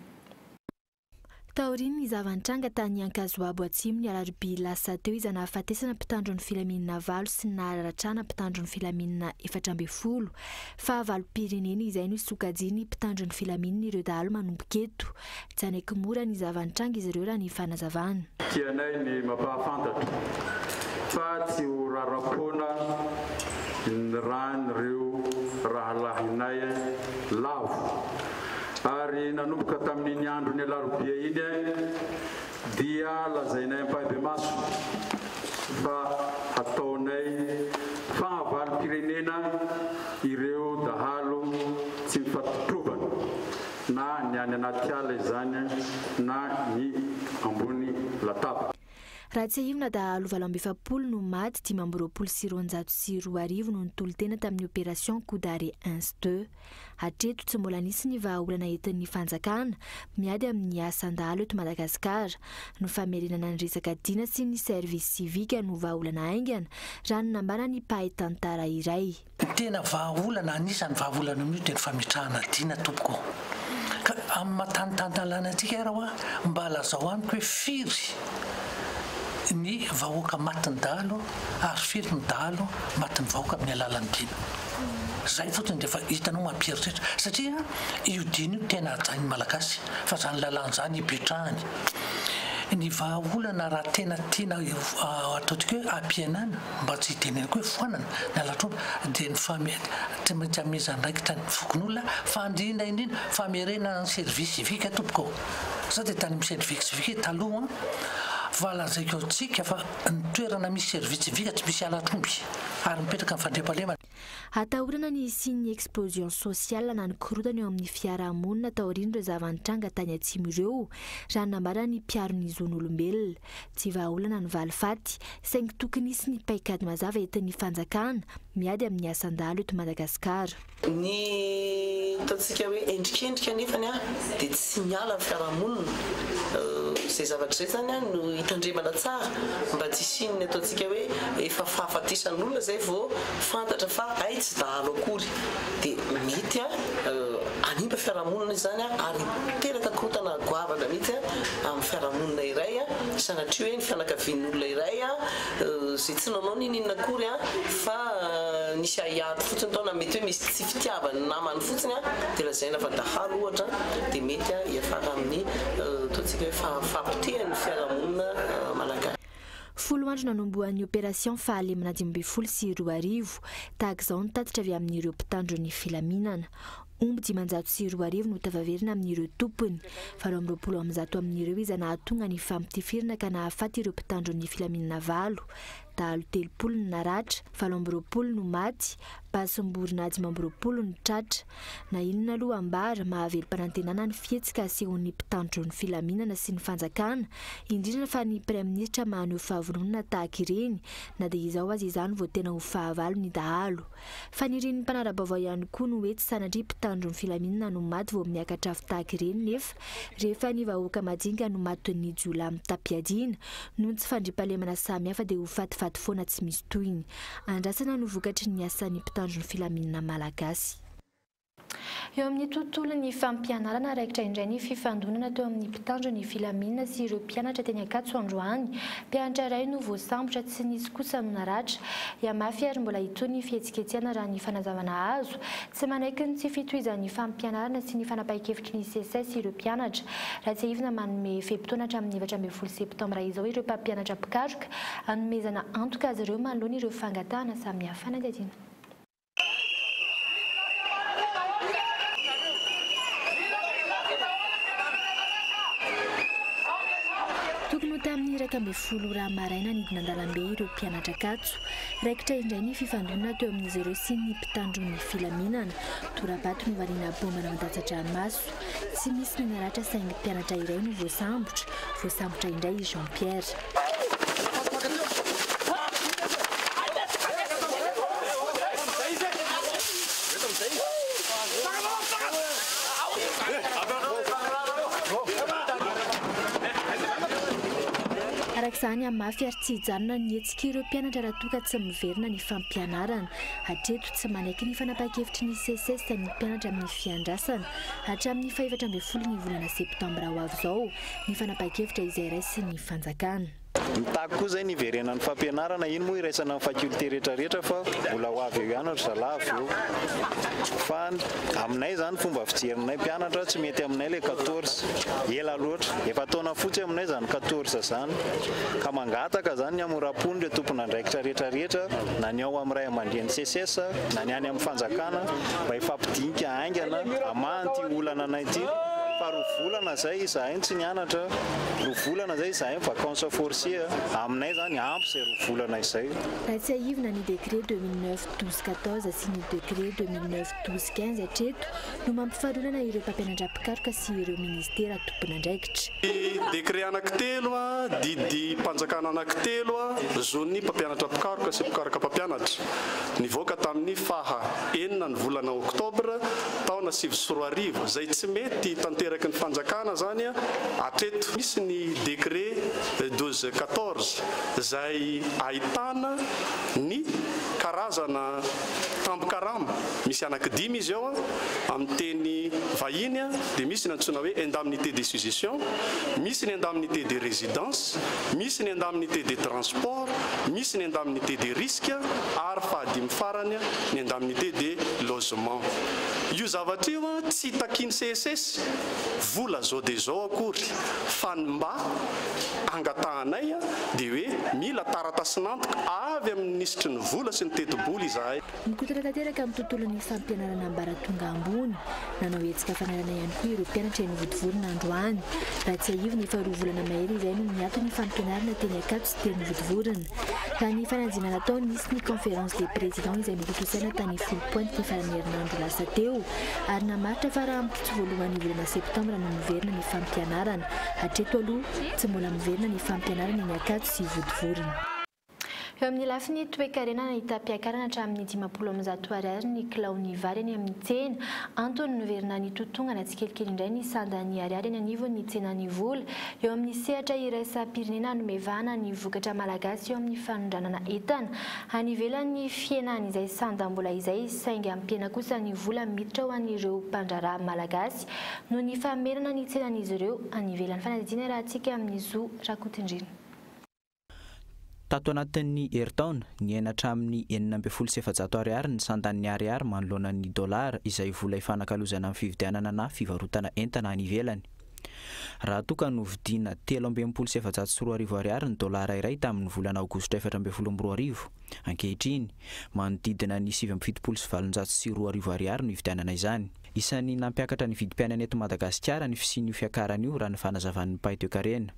Taoriny ny zavantranga tany Ankazoabo Atsimo ny alarobia lasa teo izy nahafatesana mpitandro ny filaminana valo sy naharatrana mpitandro ny filaminana 410 fahavalo-pirenena izay no isokajiny mpitandro ny filaminana ireo dahalo manomboka eto. Tsy anaiky mora ny zavantranga izy ireo raha ny fanazavana. Tianay ny mapahafantatra fa tsy ho rarapona ny ran'ireo rahalahinay lavo. Ary nanomboka tamin'ny andro ny alarobia iny dia lazainay ampabe maso fa ataonay fahavalo-pirenena ireo dahalo tsy mifampitrovana na ny any anaty ala izany na ny ambony lataba. Raha tsy ahivina dahalo 720 no maty 520 no nitolo-tena tamin'ny opération coup d'arrêt 1-2. Hatreto tsy mbola nisy ny vahaolana entin'ny fanjakana miady amin'ny asandalo eto Madagasikara. No famerenana ny resaka dina sy ny service civique no vahaolana aingana raha ny nambana ny paitantara iray. Tena vahaolana anisan'ny vahaolana amin'io dia ny fametrahana dina tompoko. Ka amin'ny matanitantana antsika raha mba lazao amiko hoe firy ny vahoaka matin'ny dahalo ary firy ny dahalo matin'ny vahoaka amin'ny alalan'ny dina. Zay fotony dia fa hitanao mampieritreritra satria io dina io tena hajan'ny malagasy fa zany lalàna zany ipetrahany. Ny vahaolana raha tena tiana ataontsika hoe ampiainana mba tsy hitenenako hoe foanana ny alatrona dia ny tsy amezany ndraikitra ny fokon'olona fa indrindra famerenana ny service civique tompoko. Za dia tany amin'ny service civique taloha fa lazaiko antsika fa ny toerana misy service civique tsy misy alatromby ary mipetraka amin'ny fandriam-pahalemana. Atahorana ny signe explosion sociale na ny korotana eo amin'ny fiarahamonina taoriana ireo zavantranga tany Atsimo ireo raha nambara ny mpiaro ny zon'olombelona. Tsy vahaolana ny valifaty saingy tokony isy ny paikady mazava entin'ny fanjakana miady amin'ny asandalo eto Madagasikara. Ny ataontsika hoe endrikendrika nefany dia tsy miala ny fiarahamonina izay zavatra izay zany no hitandremana tsara mba tsy isin'ny ataontsika hoe efa fahafatesan'olona zay vao fantatra fa ay tsy dahalo akory dia mety animba fiarahamonina izany ary teraka korotana goavana mihitsy amin'ny fiarahamonina iray sanatria hoe ny fianakavian'olona iray zay tsy nanao nininakory fa nisy ahiady fotsiny taona mety hoe misy tsy fitiavany namany fotsiny dia lazaina fa dahalo ohatra dia mety hiafara amin'ny totsika hoe fampitehany fiarahamonina malagasy. Folo andro nanomboan'ny opération fahalemana 2024 tahaka izao nitatitra avy amin'ireo mpitandro ny filaminana. Omby 540 no tavaverina amin'ireo tompony, 20 amin'ireo izy nahatonga ny fampitifirana ka nahafaty ireo mpitandro ny filaminana 9, dahalo 30 no naratra, 20 no maty, pasimborina 20 no tratra. Na inona aloha ambara mahavelo-panantenana ny fihetsika asehon'ny mpitandro ny filaminana sy ny fanjakana, indrindra fa ny praiministra maneho fahavononana tahaka ireny, na dia izao azy izany vao tena ho fahavalo ny dahalo. Fa niriny mpanara-baovao ihany koa no hoe tsy sanatria mpitandro ny filaminana no maty vao miakatra avy tahaka ireny, nefa rehefa ny vahoaka madinika no maty ny jiola amin'ny tapiadiana noho tsy fandriampahalemana samihafa dia ho fatifaty foana tsy misy tohiny. Andrasana no vokatry ny asan'ny mpitandro ny filaminana malagasy. Eo amin'ny tontolon'ny fampianarana raikitra indray ny fifandonana teo amin'ny mpitandro ny filaminana sy ireo mpianatra teny Ankatso androany. Mpianatra iray no voasambotra tsy nisy kosa no naratra. Iamafy ary mbola itony fihetsiketsehana raha ny fanazavana azo. Tsy manaiky ny tsy fitohizan'ny fampianarana sy ny fanapahan-kevitry ny CSS ireo mpianatra. Raha tsy ivona manome fehi-potoana hatramin'ny 20 septambra izao ireo mpampianatra mpikaroka hanomezana antoka azy ireo manoloana ireo fangatahana samihafa fanadihadiana. Tamin'ny 12 raha maraina nidina an-dalambe ireo mpianatra Ankatso. Raikitra indray ny fifandonana teo amin'izy ireo sy ny mpitandro ny filaminana. Torabato no variana bombana mandatsa-dranomaso. Tsy misy ny naratra saingy mpianatra iray no voasambotra indray Jean Pierre. Arak'izany amafy ary tsy hijanona ny hetsika ireo mpianatra raha toa ka tsy miverina ny fampianarana. Hatreto tsy manaiky ny fanapahan-kevitry ny CSS ny mpianatra amin'ny fiandrasana. Hatramin'ny 14 ny volana septambra ho avy izao ny fanapahan-kevitra izay iray sy ny fanjakana. Mitako koa zay niverenan'ny fampianarana iny moa iraisana amin'ny fakulté rehetrarehetra fa mbola ho avy eo ihany zalavo eo. Fa aminay zany fomba fijerinay mpianatra tsy mety aminay le 14 ela loatra. Efa taona fotsy aminay zany 14 zany. Ka mangataka zany ny amorapony le tompon'andraikitra rehetrarehetra na ny ao amin'ny ray aman-dren'ny CSS na ny any amin'ny fanjakana mba ifampidinika aingana amanty olana anay ity. Fa rovolana zay izahay tsy nianatra, rovolana zay izahay vacances forcées aminay zany ampy zay rovolana izay. Raha tsy aivina ny décret 2009-12-14 sy ny décret 2009-12-15 hatreto no mampifarolana ireo mpampianatra mpikaroka sy ireo ministera tompon'andraikitra. Décret anankitelo didy mpanjakana anankitelo zony mpampianatra mpikaroka sy mpikaroka mpampianatra. Nivoaka tamin'ny faha 9 ny volana oktobra taona 2024 zay tsy mety tanteraky ny fanjakana zany hatreto. Misy ny décret 12-14 zay ahitana ny karazana tambokarama misy anankidimy izy ao amin'ny teny vahiny dia misy ny antsoina hoe indemnité de succession, misy ny indemnité de résidence, misy ny indemnité de transport, misy ny indemnité de risque ary fahadimy farany ny indemnité de logement. Io zavatra io tsy takiny CSS vola zao de zao akory fa mba angatahanay dia hoe mila taratasinantoka avy amin'ny ministry ny vola sy ny teti-bola izahay. Mikotana tanteraka amin'ny tontolon'ny fampianarana ambaratonga ambony nanao hetsika fanarana ihany koa ireo mpianatra ny vodivorona androany. Raha tsy aivina efa roa volana mahery izay no niato ny fampianarana teny Ankatso sy teny vodivorona. Ka ny fananjina natao nisy ny conférence des présidents izay nototosaina tany folo pointy ny farany herinandro lasa teo ary namaritra fa raha ampitso voalohany volana septambra no miverina ny fampianarana. Hatreto aloha tsy mbola miverina ny fampianarana ny Ankatso sy vodivorona. eo amin'ny lafiny toe-karena nahita mpiakarana hatramin'ny 50 ariary ny kilao ny vary any amin'ny tsena antony noverina ny totongana tsikelikely indray ny sandany ariary any anivo ny tsena ny vola eo amin'ny sehatra iraisam-pirenena nomevana ny vokatra malagasy eo amin'ny fanondranana entana anivelan'ny fienan'izay sandam-bola izay saingy ampiena kosa ny vola miditra ho an'ireo mpandraraha malagasy no ny famerana ny tsenan'izy ireo anivelan'ny fanadidina rahantsika amin'ny zo rakotindrina. Tato anatin'ny herintaona ny enatra amin'ny 970 ariary ny sandan'ny ariary manoloana ny dolara izay vola ifanakalozana amin'ny fividianana na fivarotana entana any ivelany. Raha toka no vidiana 7,703 ariary ny dolara iray tamin'ny volana aogositra 2023 ankehitriny manodidina ny 7,702 ariary ny vidianana izany. Isan'ny nampiakatra ny vidim-piainana eto Madagasikara ny fisian'io fiakaran'io raha ny fanazavan'ny Paitoekarena.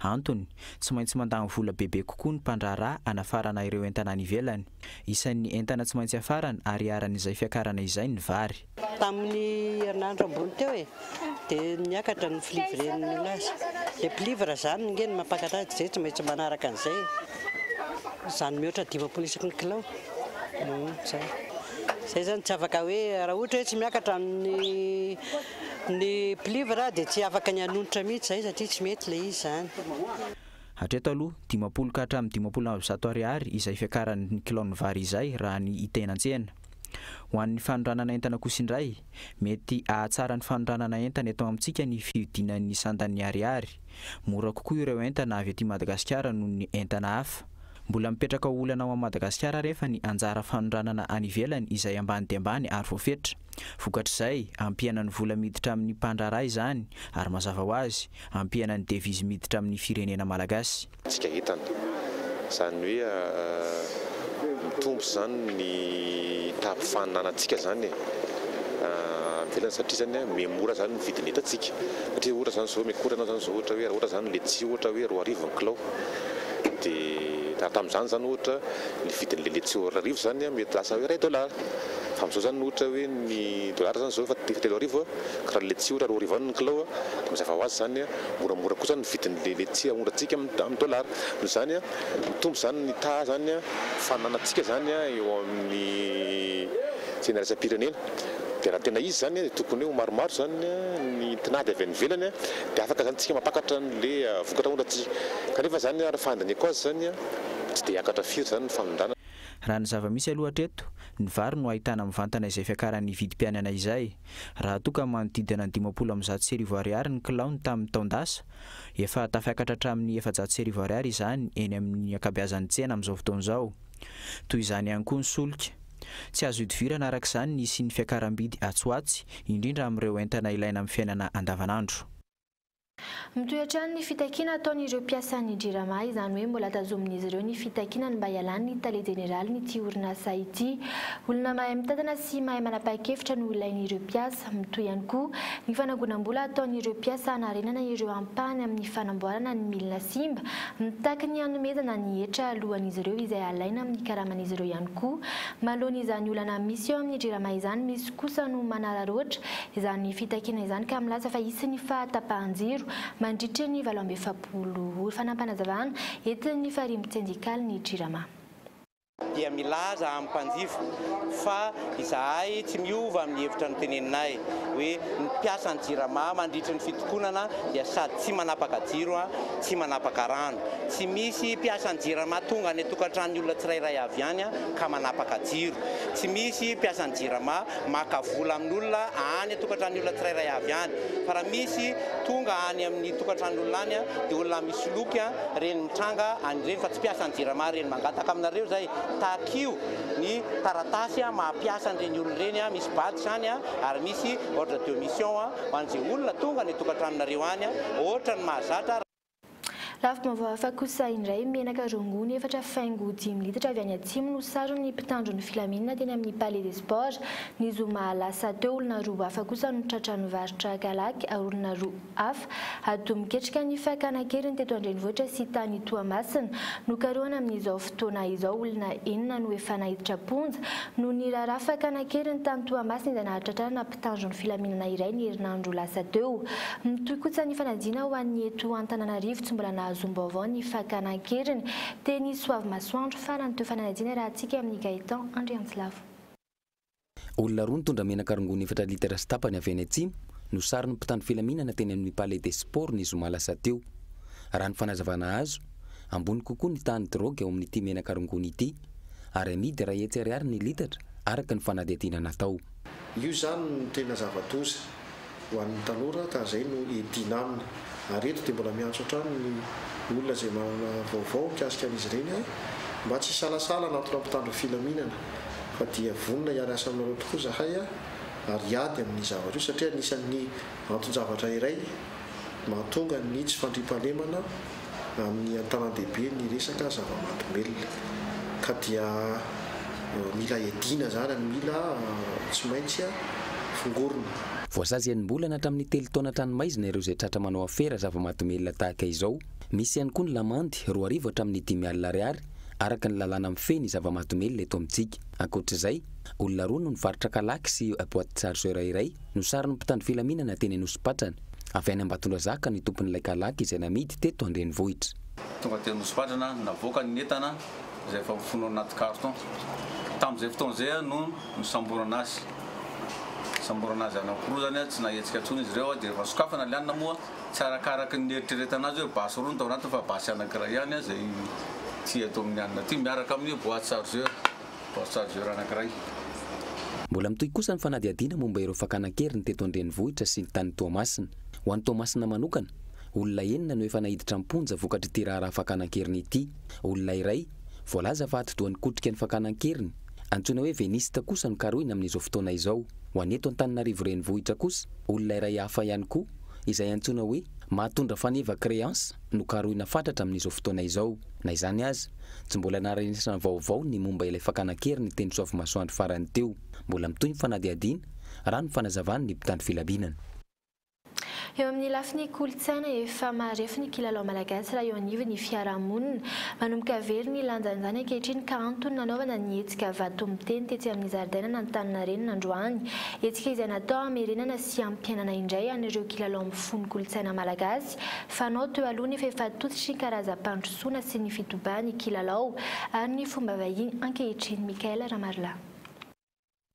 Antony, tsy maintsy mandany vola bebe kokoa ny mpandraraha anafarana ireo entana any ivelany. Isan'ny entana tsy maintsy afarana ary aran'izay fiakarana izay ny vary. Tamin'ny herinandro ambony teo dia niakatra ny filivren'ny lasy. Dia pilivra zany ngeny mampakatra azy tsy maintsy manaraka an'izay. Zany mihoatra 10 isaky ny kilao. Zay zany tsy afaka hoe raha ohatra hoe tsy miakatra ny pilivra dia tsy afaka ny hanonitra mihitsy zay satria tsy mety ilay izy zany. Hatreto aloha 10 ka hatramin'ny 10,100 ariary izay fiakaran'ny kilao ny vary izay raha ny hita eny an-tsena. Ho an'ny fanondranana entana kosa indray mety ahatsara ny fanondranana entana eto amintsika ny fividinan'ny sandan'ny ariary. Mora kokoa ireo entana avy aty Madagasikara noho ny entana hafa. Mbola mipetraka olana ao Madagasikara rehefa ny anjara fanondranana any ivelany izay ambany dia ambany ary voafetra. Vokatr'izay ampiana ny vola miditra amin'ny mpandraraha izany ary mazava ho azy ampiana ny devizy miditra amin'ny firenena malagasy. Tsika hitana zany hoe mitombo zany ny tapifananantsika zany velany satria zany memora zany ny vidiny hitantsika satria ohatra zany zao mikorana zany zao ohatra hoe ohatra zany letsia ohatra hoe 2,000 kilao dia tamin'izany zany ohatra ny vidin'le letsia 2,000 zany mety lasa hoe $2 fa amin'izao zany ohatra hoe ny dolara zany zao efa 3,000 ka raha letsia ohatra 2,000 ny kilao mazava ho azy zany moramora kosa ny vidin'le letsia amorantsika amin'ny dolara noho izany mitombo zany ny taha zany fananantsika zany eo amin'ny tsena iraisam-pirenena. Dia raha tena izy zany tokony ho maromaro zany ny tinady avy any ivelany dia afaka zany tsika mampakatra n'le vokatra amorantsika kanefa zany raha fandaniako azy zany tsy dia akatra firy zany ny fanondrana. Raha ny zava-misy aloha hatreto ny vary no ahitana mivantana izay fiakaran'ny vidim-piainana izay. Raha toka manodidina 10,100 ariary ny kilaony tamin'ny taondasa efa tafiakatra hatramin'ny 700 ariary izany eny amin'ny ankabeazan'ny tsena amin'izao fotoana izao. Toy izany ihany koa ny solika. Tsy azo idivirana araka izany ny sy ny fiakaram-bidy atsoatsy indrindra amin'ireo entana ilaina amin'ny fiainana andavanandro. Mitoetra ny fitakiana ataon'ireo mpiasan'ny JIRAMA izany hoe mbola tazomin'izy ireo ny fitakiana mba hialan'ny tale jeneraly ny ity orinasa ity. Olona mahay mitantana sy mahay manapa-kevitra no ilain'ireo mpiasa. Mitoy ihany koa ny fanagonam-bola ataon'ireo mpiasa hanarenana ireo ampahany amin'ny fanamboarana ny milina simba mitaky ny hanomezana ny hetra alohan'izy ireo izay alaina amin'ny karaman'izy ireo ihany koa. Malohana izany olana misy eo amin'ny JIRAMA izany misy kosa no manararoatra izany fitakiana izany ka milaza fa isin'ny fahatapahan-jiro mandritra ny 700 fanampanazavana entin'ny farimy sindikaly ny JIRAMA. Dia milaza amin'ny mpanjifa fa izahay tsy miova amin'ny hevitra ny teneninay hoe ny mpiasa ny JIRAMA mandritra ny fitokonana dia sady tsy manapaka jiro tsy manapaka rano. Tsy misy mpiasa ny JIRAMA tonga any tokantrano olona tsirairay avy any ka manapaka jiro. Tsy misy mpiasa ny JIRAMA maka vola amin'olona any tokantrano olona tsirairay avy any. Fa raha misy tonga any amin'ny tokantrano olona any dia olona misy loky reny mitranga an'ireny fa tsy mpiasa ny JIRAMA reny mangataka aminareo zay. Takio ny taratasy mahampiasa an'ireny olona ireny misy badge zany ary misy ordre de mission ho an'izay olona tonga ny tokantranonareo any ohatra ny mahazatra. Lafim-baovao hafa kosa indray menaka rongony 4 faingo 10 litatra avy any atsimo no sarony mpitandro ny filaminana teny amin'ny Palais des Sports ny zoma lasa teo olona roa hafa kosa no tratrano varotra galaky olona roa hafa ato miketrika ny fakana-keriny teto Andrenivohitra sy tany Toamasina no karohana amin'izao fotoana izao olona enina no efa nahiditra ponja no ny raharaha fakana-keriny tany Toamasina izay nahatratrarana mpitandro ny filaminana iray ny herinandro lasa teo. Mitoy kosa ny fanadina ho an'ny eto Antananarivo tsy mbola Zombaovao ny Fakanan-Keriny dia ny Soavy Masoandro farany teo fanadina raha antsika amin'ny Gaëtan Andriantilavo. Olona roa nitondra menaka rongony 4 litatra sy tapany avy any atsimo no sary ny mpitandro filaminana teny amin'ny Palais des Sports ny zoma lasa teo. Raha ny fanazavana azo ambony kokoa ny tany drogue ao amin'ity menaka rongony ity ary amidy raha hetsy ariary ny litatra araka ny fanadihadiana natao. Io zany no tena zava-doza ho an'ny tanora ka izay no edina aminy ary eto dia mbola miantso hatrany ny olona izay manana vaovao mikasika an'izy ireny mba tsy salasala anatona mpitandro filaminana fa dia vonona hiary asa aminareo tokoa zahay ary hiady amin'ny zavatra io satria anisan'ny anton-javatra iray mahatonga ny tsy fandriam-pahalemana amin'ny an-tanan-dehibe ny resaka zava-mahadomelona ka dia mila edina zany ny mila tsy maintsy fongorona. Voasazy enim-bolana hatramin'ny 3 taona tranomaizina ireo izay tratra manao afera zava-mahadomelona tahaka izao. Misy ihany koa ny lamandy 4 arivo hatramin'ny 5 alina ariary araka ny lalàna mifeny zava-mahadomelona eto amintsika. Ankoatr'izay, olona roa no nivarotra kalaky sy boîte chargeur iray no sary ny mpitandro filaminana teny Nospatrana. Avy any Ambatondrazaka ny tompon'ilay kalaky izay namidy teto Andrenivohitra. Tonga teny Nospatrana navoaka ny entana izay efa mifono anaty carton. Tamin'izay fotoana izay no samborana azy. Samborana azy anankiroa zany tsy nahetsika intsony izy ireo dia rehefa sokafana lianina moa tsy arakaraky ny eritreretana azy hoe basy roa no tao anaty fa basy anankiray ihany izay ty atao amin'ny anina ty miaraka amin'ny boîte chargeur anankiray. Mbola mitohy kosa ny fanadihadiana momba ireo Fakanan-Keriny teto Andrenivohitra sy ny tany Toamasina. Ho an'ny Toamasina manokana, olona enina no efa nahiditra amponja vokatry ity raharaha Fakanan-Keriny ity. Olona iray voalaza fa atidohan'ny kotrika ny Fakanan-Keriny. Antsoina hoe venista kosa no karohina amin'izao fotoana izao. Ho any eto Antananarivo renivohitra kosa, olona iray hafa ihany koa izay antsoina hoe mahatondra faneva créance no karohina fatratra amin'izao fotoana izao. Na izany azy, tsy mbola naranisana vaovao ny momba ilay Fakanan-Keriny teny Soavy Masoandro farany teo. Mbola mitohy ny fanadihadiana raha ny fanazavany ny mpitandro filaminana. Eo amin'ny lafiny kolontsaina efa marefo ny kilalao malagasy raha eo anivy ny fiarahamonina manomboka very ny lanjan'izany ankehitriny ka antony nanaovana ny hetsika vato miteny tetsy amin'ny zaridaina n'Antaninarenina androany. Hetsika izay natao hamerenana sy hampiainana indray an'ireo kilalao mifono kolontsaina malagasy fanao teo aloha ny fefatotry ny karazam-pandrosoana sy ny fitobany kilalao ary ny fomba vahiny ankehitriny. Mikaela Ramarla.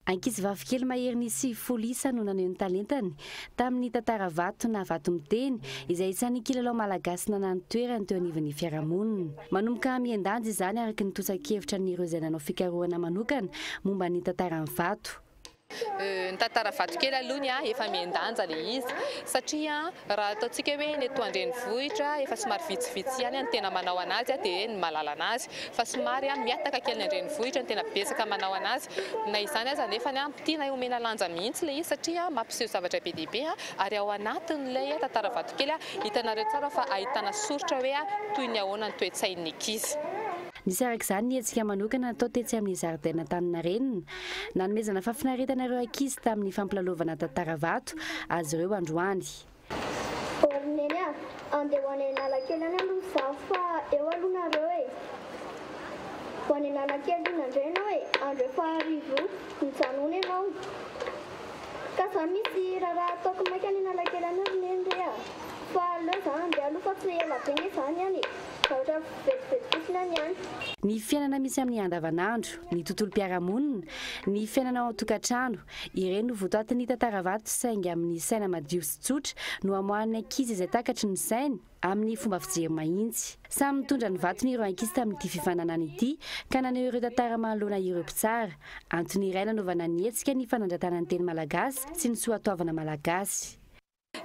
Ankizy vavikely mahery ny 7 no naneho ny talentany tamin'ny tantara vato na vato miteny izay isan'ny kilalao malagasy nanano toerany teo anivon'ny fiarahamonina. Manomboka miandanjy izany araka ny tosakevitra n'ireo izay nanao fikarohana manokana momba ny tantaran'ny vato. Ny tantara vato kely aloha efa miandanja le izy satria raha ataontsika hoe ny eto Andrenivohitra efa somary vitsivitsy ihany ny tena manao anazy dia ny mahalala anazy fa somary miataka kely ny Andrenivohitra ny tena betsaka manao anazy na izany aza nefa tiana omena lanja mihitsy le izy satria mampiseho zavatra be dia be ary ao anatin'ilay tantara vato kely hitanareo tsara fa ahitana soratra hoe toy ny ahoana ny toe-tsain'ny ankizy. Nisy araka izany ny hetsika manokana natao tetsy amin'ny zaridaina Antaninarenina nanomezana fahafinaretana ireo ankizy tamin'ny fampilalaovana tantara vato azy ireo androany. Neny andeha ho any Analakely any aloha izaho fa eo alohana e. Ho any Analakely indray ianao e, andro efa arivo mijanona ianao. Ka za misy raha ataoko maika any Analakely any neny ndray fa aleo za andeha aloha fa tsy ela be ny izany any. Ny fiainana misy amin'ny andavanandro, ny tontolom-piarahamonina, ny fiainana ao an-tokantrano, ireny no votoatin'ny tantara vato saingy amin'ny saina madio sy tsotra no hamohan'ny ankizy izay takatry ny sainy amin'ny fomba fijery mahitsy. Samy mitondra ny vato ny ireo ankizy tamin'ity fifananana ity ka naneho ireo tantara manoloana ireo mpitsara. Antony iray nanaovana ny hetsika ny fanandratana ny teny malagasy sy ny soatoavana malagasy.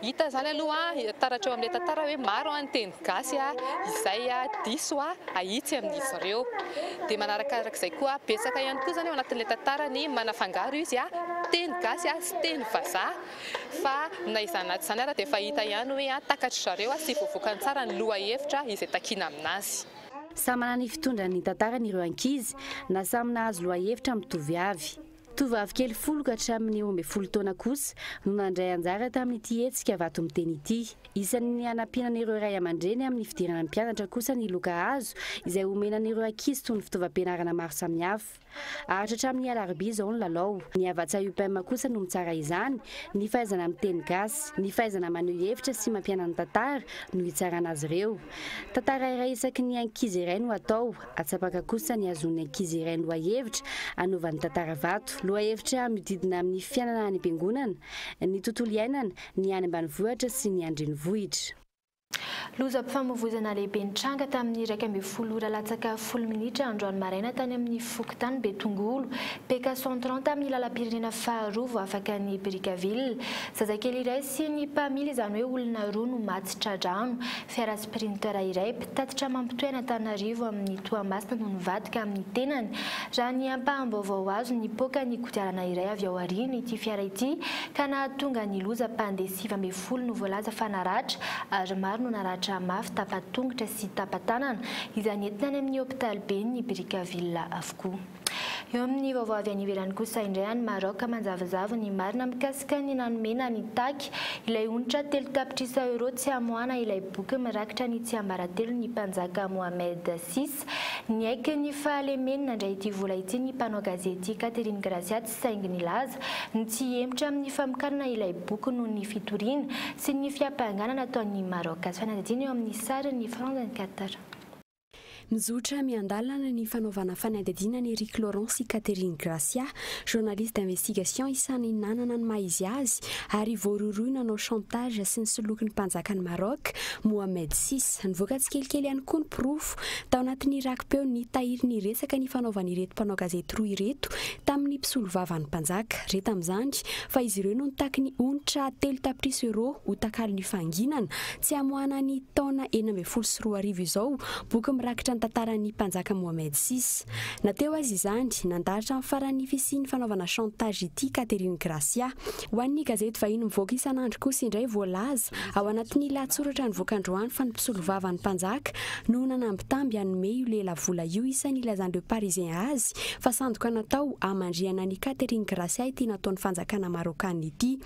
Hita zany aloha taratra eo amin'ilay tantara hoe maro ny teny gasy izay diso ahitsy amin'izy ireo. Dia manarakarak'izay koa betsaka ihany koa zany ao anatin'ilay tantara ny manafangaro izy teny gasy sy teny vazaha fa na izany naty izany ara dia efa hita ihany hoe takatry zareo sy voavoakany tsara ny loha hevitra izay takiana aminazy. Samy manana ny fitondrany tantara ny ireo ankizy na samy nahazo loha hevitra mitovy avy. tovavy kely folo ka hatramin'ny 12 taona kosa no nandray anjara tamin'ity hetsika vato miteny ity. Isan'ny anampianan'ireo ray aman-dreny amin'ny fidirana ny mpianatra kosa ny loka hazo izay omenan'ireo ankizy toy ny fitaovam-pianarana maro samihafa. Aratra hatramin'ny alarobia izao ny lalao. Ny avatsa UPM kosa no mitsara izany, ny fahaizana miteny gasy, ny fahaizana maneho hevitra sy mampiana ny tantara no hitsarana azy ireo. Tantara iray isaky ny ankizy iray no atao, atsapaka kosa ny azon'ny ankizy iray no hevitra anaovan'ny tantara vato. Lohahevitra mididina amin'ny fiainana any am-piangonana, ny tontolo iainana, ny any ambanivohitra sy ny andrenivohitra. Lozam-pifamoivoizana lehibe nitranga tamin'ny 12 ora latsaka 10 minitra androany maraina tany amin'ny fokontany Betongolo, PK130 amin'ny lalam-pirenena faharoa voafaka ny Brickaville. Zazakely iray sy ny mpamily izany hoe olona roa no maty tradrano. Fiara sprinter iray mpitatitra mampitoena Antananarivo amin'ny Toamasina no nivadika amin'ny tenany. Raha ny ampaham-baovao azo nipoaka ny kodiarana iray avy ao aoriana ity fiara ity ka nahatonga ny loza mpandeha 9 no voalaza fa naratra ary maro no naratra mafy tapatongotra sy tapatanana izany entina any amin'ny hôpitaly be ny Brickaville avokoa. Eo amin'ny vaovao avy any ivelany kosa indray any Maroc manjavozavo ny marina mikasika ny nanomena ny taky ilay onitra 3 tapitrisa euro tsy hamoana ilay boky mirakitra ny tsy ambaratelo ny mpanjaka Mohamed VI. Ny aiky ny fahalemeny nandray ity vola ity ny mpanao gazety Catherine Gracia tsy saingy nilaza ny tsy hemitra amin'ny famokarana ilay boky noho ny fitoriana sy ny fiampanganana ataon'ny Maroc. Azo fanadidina eo amin'ny sary ny France 24. Mizotra miandalana ny fanaovana fanadihadiana ny Eric Laurent sy Catherine Gracia, journaliste d'investigation isan'ny nanana ny maizy azy ary voaroroy nanao chantage sy ny soloky ny mpanjakan'ny Maroc Mohamed VI. Nivoaka tsikelikely ihany koa ny profo tao anatin'ny rakim-peo ny tahiry ny resaka ny fanaovana ireto mpanao gazety roa ireto tamin'ny mpisolo vavan'ny mpanjaka. Reto amin'izany fa izy ireo no nitaky ny onitra 3 tapitrisa euro ho takalo ny fanginana tsy hamoana ny taona 12 izao boky mirakitra tantaran'ny mpanjaka Mohamed VI. Nateo azy izany nandaratra amin'ny faran'ny fisiany fanaovana chantage ity Catherine Gracia. Ho an'ny gazety vahiny mivoaka isan'andro kosa indray voalaza ao anatin'ny lahatsoratra nivoaka androany fa ny mpisolo vavan'ny mpanjaka no nanambitamby hanome io lela vola io isan'ny ilazan'ireo Parisien azy fa sandoka natao amandriana ny Catherine Gracia ity nataon'ny fanjakana marokana ity.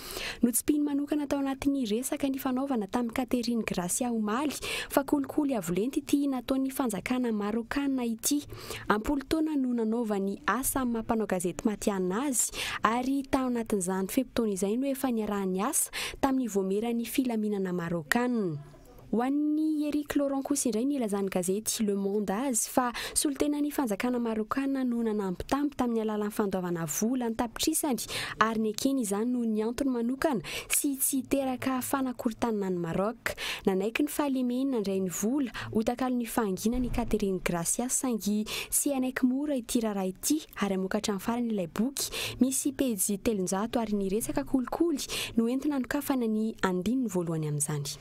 Notsipiny manokana tao anatin'ny resaka ny fanaovana tamin'ny Catherine Gracia omaly fa kolikoly avolenta ity nataon'ny fanjakana marokana ity. Ampolo taona no nanaova ny asa amin'ny mampanao gazety matianina azy ary tao anatin'izany fepitaona izay no efa niarahany asa tamin'ny voamerany filaminana marokana. Ho an'ny Eric Laurent kosa indray nilazan'ny gazety Le Monde azy fa solotena ny fanjakana marokana no nanambitamby tamin'ny alalan'ny fandoavana vola ny tapitrisany ary ny ekeny izany no ny antony manokana sy tsy teraka fanakorontanana ny Maroc. Nanaiky ny fahalemeny nandray ny vola ho takalo ny fangina ny Catherine Gracia saingy sy anaiky mora ity raharaha ity ary amokatra amin'ny farany ilay boky misy pejy 300 ary ny resaka kolikoly no entina nokafana ny andininy voalohany amin'izany.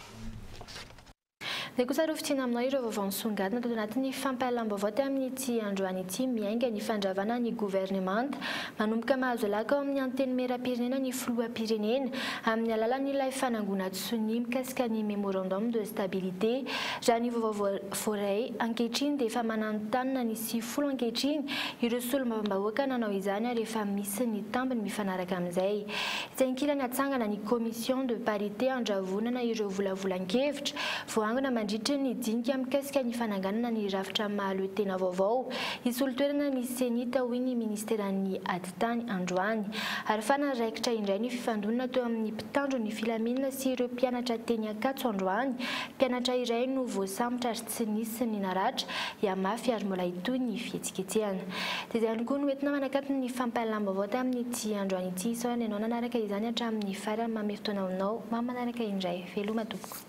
Dia kosa ireo fitiana aminao ireo vaovao nisongadina tao anatin'ny fampahalalam-baovao amin'ity androany ity miainga ny fandravana ny gouvernemanta manomboka mahazo laka ao amin'ny anteny meram-pirenena ny filoham-pirenena amin'ny alalan'ilay fanangona tsony mikasika ny memorandum de stabilité. Raha ny vaovao voaray ankehitriny dia efa mananontany ny 10 ankehitriny ireo solombavambahoaka nanao izany ary efa misy ny tambiny mifanaraka amin'izay. Izay ankilany hatsangana ny commission de parité andravonana ireo volavolan-kevitra voangona mandritra ny dinika mikasika ny fananganana ny rafitra mahaloa tena vaovao isolitoerana ny senita hoy ny ministeran'ny aditany androany ary fanaraikitra indray ny fifandonana teo amin'ny mpitandro ny filaminana sy ireo mpianatra teny Ankatso androany. Mpianatra iray no voasambotra ary tsy nisy ny naratra iamafy ary mbola hitoy ny fihetsiketsehana. Dia izay ihany koa no entina manakatony ny fampahalalam-baovao amin'ity androany ity sao ianao nanaraka izany hatramin'ny farany manome fotoana aminao manaraka indray. Veloma tompoko.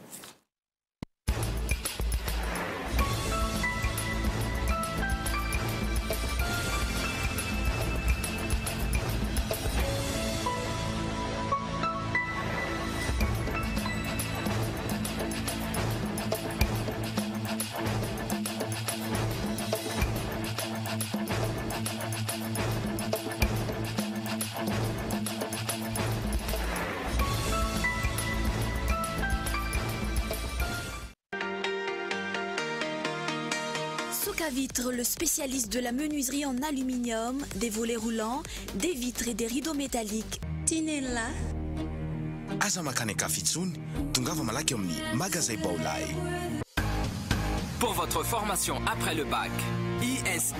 Soka Vitre, le spécialiste de la menuiserie en aluminium, des volets roulants, des vitres et des rideaux métalliques. Tinella. Aza makany Kafitsony, tongava malaky amin'ny magasin Baolay. Pour votre formation après le bac, ISA,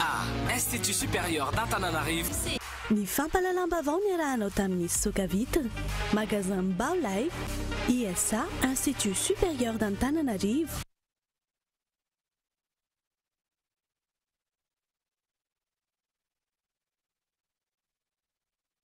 Institut supérieur d'Antananarivo. Ny fampalalam-bavao ny arahanao tamin'ny Soka Vitre, magasin Baolay, ISA, Institut supérieur d'Antananarivo.